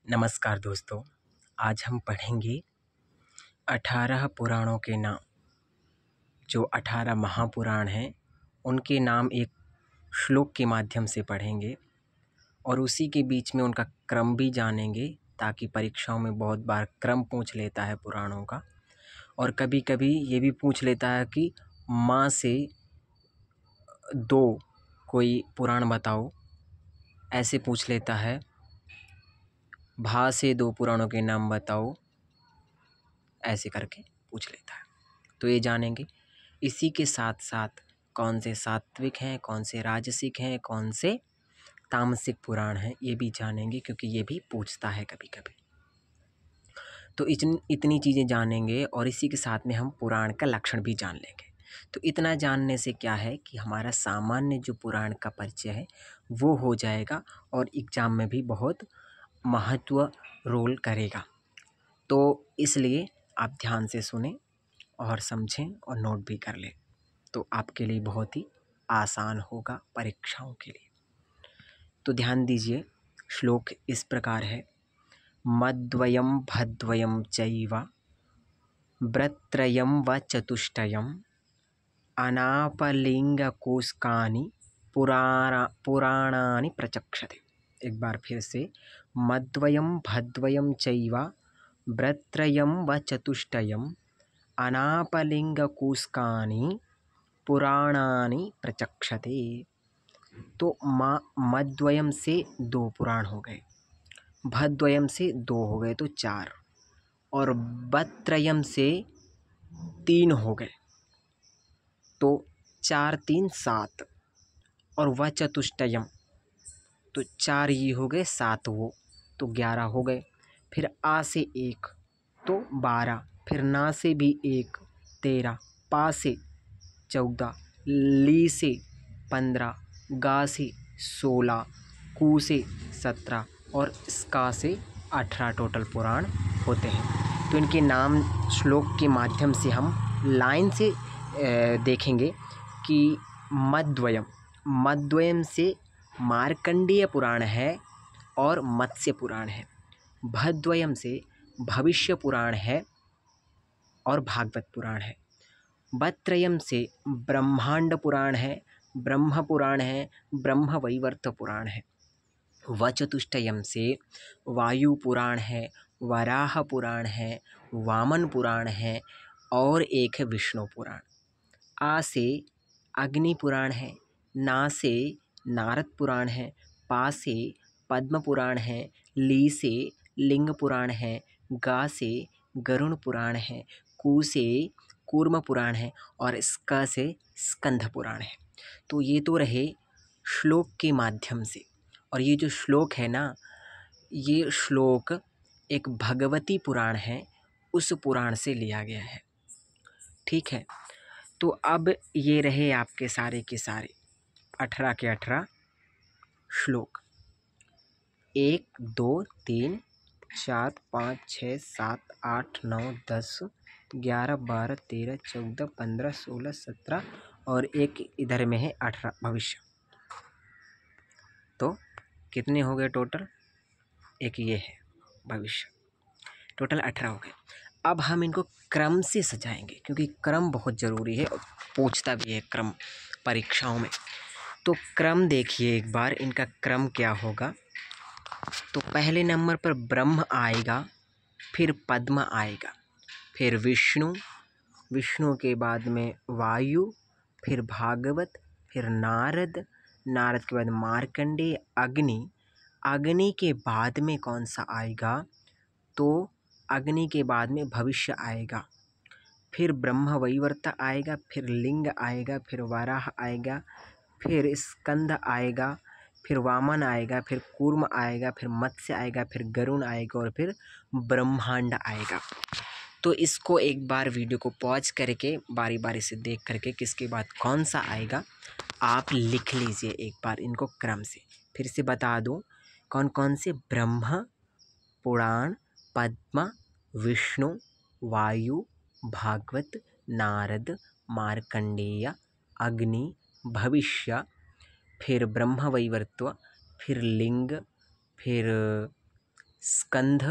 नमस्कार दोस्तों। आज हम पढ़ेंगे 18 पुराणों के नाम। जो 18 महापुराण हैं उनके नाम एक श्लोक के माध्यम से पढ़ेंगे और उसी के बीच में उनका क्रम भी जानेंगे, ताकि परीक्षाओं में बहुत बार क्रम पूछ लेता है पुराणों का, और कभी कभी ये भी पूछ लेता है कि माँ से दो कोई पुराण बताओ, ऐसे पूछ लेता है। भा से दो पुराणों के नाम बताओ, ऐसे करके पूछ लेता है। तो ये जानेंगे। इसी के साथ साथ कौन से सात्विक हैं, कौन से राजसिक हैं, कौन से तामसिक पुराण हैं, ये भी जानेंगे, क्योंकि ये भी पूछता है कभी कभी। तो इतनी चीज़ें जानेंगे और इसी के साथ में हम पुराण का लक्षण भी जान लेंगे। तो इतना जानने से क्या है कि हमारा सामान्य जो पुराण का परिचय है वो हो जाएगा और एग्ज़ाम में भी बहुत महत्व रोल करेगा। तो इसलिए आप ध्यान से सुने और समझें और नोट भी कर लें, तो आपके लिए बहुत ही आसान होगा परीक्षाओं के लिए। तो ध्यान दीजिए, श्लोक इस प्रकार है। मद्वयम भद्वयम चैव व्रत्रयम व चतुष्टयम अनापलिंगकोस्कानि पुराणानि प्रचक्षते। एक बार फिर से, मद्वयम भद्वयम चैव व्रत्रयम व चतुष्टयम अनापलिंगकोस्कानि पुराणानि प्रचक्षते। तो मद्वयम से दो पुराण हो गए, भद्वयम से दो हो गए तो चार, और व्रत्रयम से तीन हो गए तो चार तीन सात, और व चतुष्टयम तो चार ये हो गए, सात वो तो 11 हो गए। फिर आ से एक तो 12, फिर ना से भी एक 13, पा से 14, ली से 15, गा से 16, कू से 17 और स्का से 18 टोटल पुराण होते हैं। तो इनके नाम श्लोक के माध्यम से हम लाइन से देखेंगे कि मद्वयम से मार्कंडेय पुराण है और मत्स्य पुराण है। भद्वयम से भविष्य पुराण है और भागवत पुराण है। व्रत्रयम से ब्रह्मांड पुराण है, ब्रह्म पुराण है, ब्रह्म वैवर्त पुराण है। वचतुष्टयम से वायु पुराण है, वराह पुराण है, वामन पुराण है और एक है विष्णु पुराण। आ से अग्नि पुराण है, ना से नारद पुराण है, पा से पद्म पुराण है, ली से लिंग पुराण है, गा से गरुण पुराण है, कू से कूर्म पुराण है और स्का से स्कंध पुराण है। तो ये तो रहे श्लोक के माध्यम से। और ये जो श्लोक है ना, ये श्लोक एक भगवती पुराण है, उस पुराण से लिया गया है। ठीक है। तो अब ये रहे आपके सारे के सारे 18 के 18 श्लोक। 1 2 3 4 5 6 7 8 9 10 11 12 13 14 15 16 17 और एक इधर में है 18 भविष्य। तो कितने हो गए टोटल? एक ये है भविष्य। टोटल 18 हो गए। अब हम इनको क्रम से सजाएंगे, क्योंकि क्रम बहुत ज़रूरी है और पूछता भी है क्रम परीक्षाओं में। तो क्रम देखिए एक बार, इनका क्रम क्या होगा। तो पहले नंबर पर ब्रह्म आएगा, फिर पद्म आएगा, फिर विष्णु, विष्णु के बाद में वायु, फिर भागवत, फिर नारद, नारद के बाद मार्कंडेय, अग्नि, अग्नि के बाद में कौन सा आएगा? तो अग्नि के बाद में भविष्य आएगा, फिर ब्रह्म वैवर्त आएगा, फिर लिंग आएगा, फिर वराह आएगा, फिर स्कंद आएगा, फिर वामन आएगा, फिर कूर्म आएगा, फिर मत्स्य आएगा, फिर गरुण आएगा और फिर ब्रह्मांड आएगा। तो इसको एक बार वीडियो को पॉज करके बारी बारी से देख करके किसके बाद कौन सा आएगा आप लिख लीजिए एक बार इनको क्रम से। फिर से बता दूं कौन कौन से: ब्रह्म पुराण, पद्म, विष्णु, वायु, भागवत, नारद, मार्कंडेय, अग्नि, भविष्य, फिर ब्रह्म वैवर्त्व, फिर लिंग, फिर स्कंध,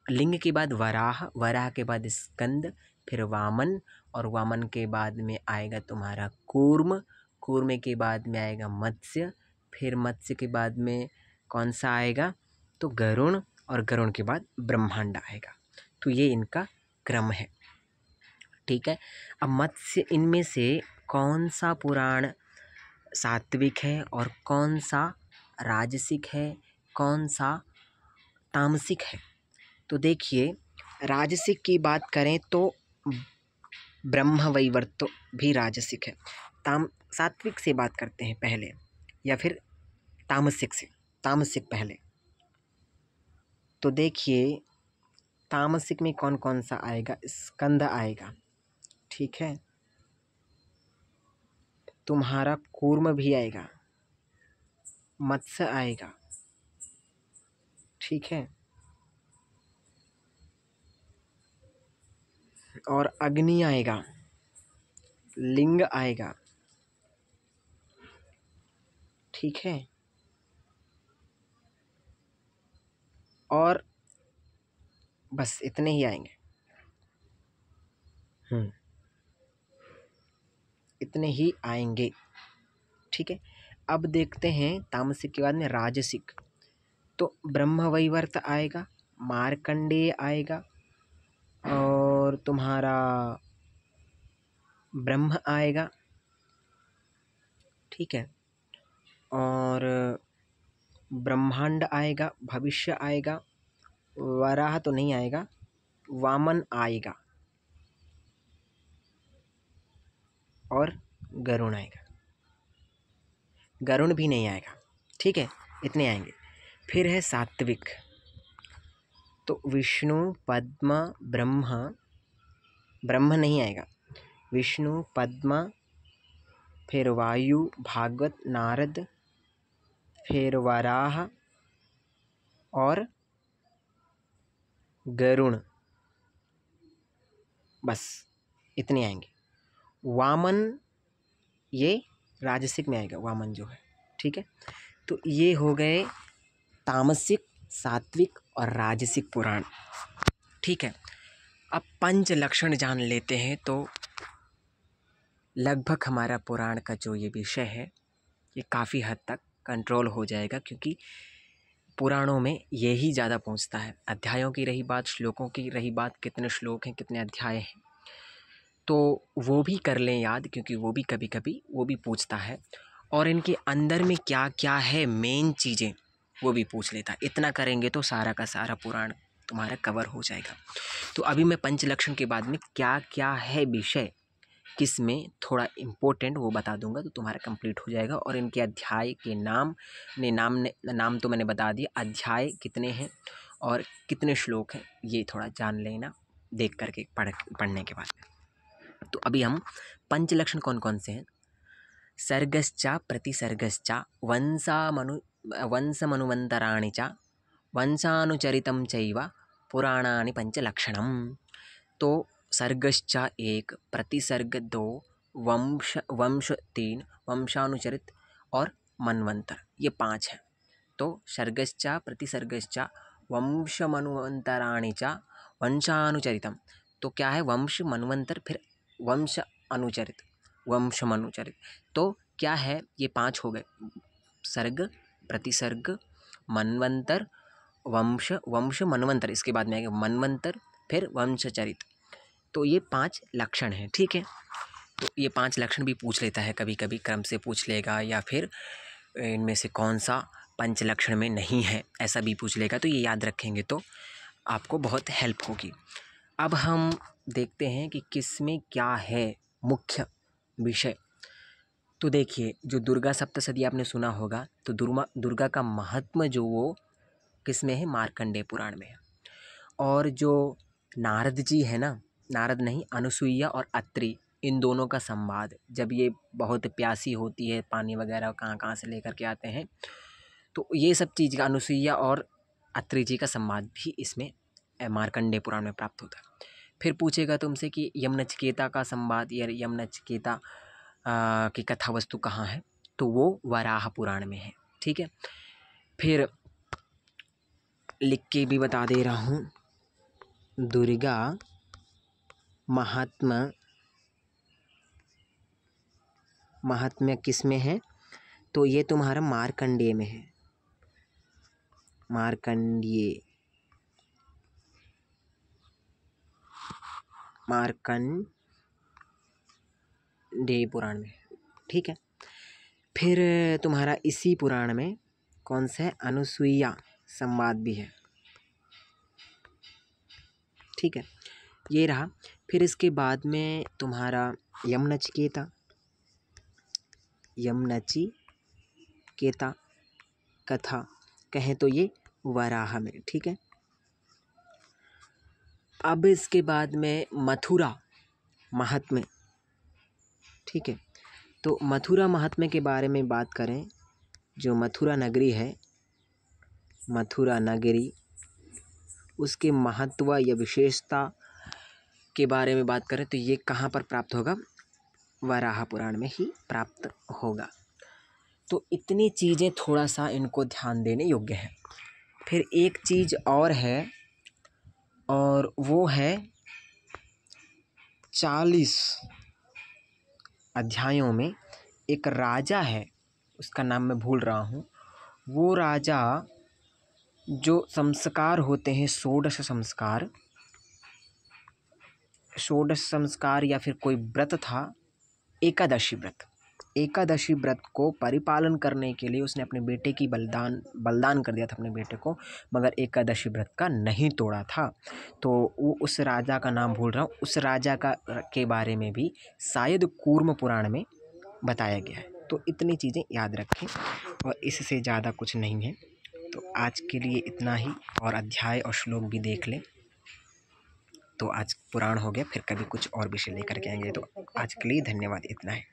लिंग के बाद वराह, वराह के बाद स्कंद, फिर वामन, और वामन के बाद में आएगा तुम्हारा कूर्म, कूर्म के बाद में आएगा मत्स्य, फिर मत्स्य के बाद में कौन सा आएगा तो गरुण, और गरुण के बाद ब्रह्मांड आएगा। तो ये इनका क्रम है। ठीक है। अब मत्स्य, इनमें से कौन सा पुराण सात्विक है और कौन सा राजसिक है, कौन सा तामसिक है? तो देखिए, राजसिक की बात करें तो ब्रह्मवैवर्त भी राजसिक है। सात्विक से बात करते हैं पहले, या फिर तामसिक से। तामसिक पहले। तो देखिए, तामसिक में कौन कौन सा आएगा? स्कंद आएगा, ठीक है, तुम्हारा कूर्म भी आएगा, मत्स्य आएगा, ठीक है, और अग्नि आएगा, लिंग आएगा, ठीक है, और बस इतने ही आएंगे। इतने ही आएंगे, ठीक है। अब देखते हैं तामसिक के बाद में राजसिक। तो ब्रह्मवैवर्त आएगा, मार्कंडेय आएगा, और तुम्हारा ब्रह्म आएगा, ठीक है, और ब्रह्मांड आएगा, भविष्य आएगा, वराह तो नहीं आएगा, वामन आएगा, और गरुण आएगा। गरुण भी नहीं आएगा, ठीक है, इतने आएंगे। फिर है सात्विक। तो विष्णु, पद्म, ब्रह्मा, ब्रह्म नहीं आएगा, विष्णु, पद्मा, फिर वायु, भागवत, नारद, फिर वराह और गरुण, बस इतने आएंगे। वामन ये राजसिक में आएगा, वामन जो है, ठीक है। तो ये हो गए तामसिक, सात्विक और राजसिक पुराण, ठीक है। अब पंच लक्षण जान लेते हैं तो लगभग हमारा पुराण का जो ये विषय है ये काफ़ी हद तक कंट्रोल हो जाएगा, क्योंकि पुराणों में यही ज़्यादा पहुंचता है। अध्यायों की रही बात, श्लोकों की रही बात, कितने श्लोक हैं, कितने अध्याय हैं, तो वो भी कर लें याद, क्योंकि वो भी कभी कभी वो भी पूछता है, और इनके अंदर में क्या क्या है मेन चीज़ें वो भी पूछ लेता है। इतना करेंगे तो सारा का सारा पुराण तुम्हारा कवर हो जाएगा। तो अभी मैं पंचलक्षण के बाद में क्या क्या है विषय, किस में थोड़ा इम्पोर्टेंट वो बता दूंगा, तो तुम्हारा कंप्लीट हो जाएगा। और इनके अध्याय के नाम तो मैंने बता दिया, अध्याय कितने हैं और कितने श्लोक हैं ये थोड़ा जान लेना देख करके पढ़ने के बाद। तो अभी हम पंचलक्षण कौन कौन से हैं? सर्गश्चा प्रतिसर्गश्चा वंशमनुवन्तराणि च वंशानुचरितं चैव पुराणानि पंचलक्षणम। तो सर्गश्च 1, प्रतिसर्ग 2, वंश 3, वंशानुचरित और मनवंतर, ये 5 हैं। तो सर्गश्च प्रतिसर्गश्च वंशमनुवन्तराणि च वंशानुचरितम, तो क्या है? वंश, मनवंतर, फिर वंश अनुचरित, वंशमनुचरित। तो क्या है? ये 5 हो गए, सर्ग, प्रतिसर्ग, मनवंतर, वंश मनवंतर, इसके बाद में आएगा मनवंतर, फिर वंशचरित। तो ये 5 लक्षण हैं, ठीक है। तो ये 5 लक्षण भी पूछ लेता है कभी कभी, क्रम से पूछ लेगा, या फिर इनमें से कौन सा पंच लक्षण में नहीं है ऐसा भी पूछ लेगा। तो ये याद रखेंगे तो आपको बहुत हेल्प होगी। अब हम देखते हैं कि किस में क्या है मुख्य विषय। तो देखिए, जो दुर्गा सप्तशती आपने सुना होगा, तो दुर्गा का महात्म्य जो वो किस में है? मार्कंडेय पुराण में है। और जो नारद जी है ना, नारद नहीं, अनुसुईया और अत्रि, इन दोनों का संवाद, जब ये बहुत प्यासी होती है, पानी वगैरह कहाँ कहाँ से लेकर के आते हैं, तो ये सब चीज़ का अनुसुईया और अत्रि जी का संवाद भी इसमें मार्कंडेय पुराण में प्राप्त होता है। फिर पूछेगा तुमसे कि यमनचिकेता का संवाद या यमनचिकेता की कथा वस्तु कहाँ है, तो वो वराह पुराण में है, ठीक है। फिर लिख के भी बता दे रहा हूँ। दुर्गा महात्म्य किस में है? तो ये तुम्हारा मार्कंडेय में है। मार्कंडेय पुराण में, ठीक है। फिर तुम्हारा इसी पुराण में कौन सा है? अनुसूया संवाद भी है, ठीक है। ये रहा। फिर इसके बाद में तुम्हारा यमनचिकेता कथा कहें तो ये वराह में, ठीक है। अब इसके बाद में मथुरा महात्म्य, ठीक है। तो मथुरा महात्म्य के बारे में बात करें, जो मथुरा नगरी है, मथुरा नगरी, उसके महत्व या विशेषता के बारे में बात करें तो ये कहाँ पर प्राप्त होगा? वराह पुराण में ही प्राप्त होगा। तो इतनी चीज़ें थोड़ा सा इनको ध्यान देने योग्य है। फिर एक चीज़ और है, और वो है 40 अध्यायों में एक राजा है, उसका नाम मैं भूल रहा हूँ। वो राजा जो संस्कार होते हैं, षोडश संस्कार या फिर कोई व्रत था, एकादशी व्रत को परिपालन करने के लिए उसने अपने बेटे की बलिदान कर दिया था अपने बेटे को, मगर एकादशी व्रत का नहीं तोड़ा था। तो वो उस राजा का नाम भूल रहा हूँ। उस राजा के बारे में भी शायद कूर्म पुराण में बताया गया है। तो इतनी चीज़ें याद रखें, और इससे ज़्यादा कुछ नहीं है। तो आज के लिए इतना ही, और अध्याय और श्लोक भी देख लें। तो आज पुराण हो गया, फिर कभी कुछ और विषय लेकर के आएंगे। तो आज के लिए धन्यवाद, इतना है।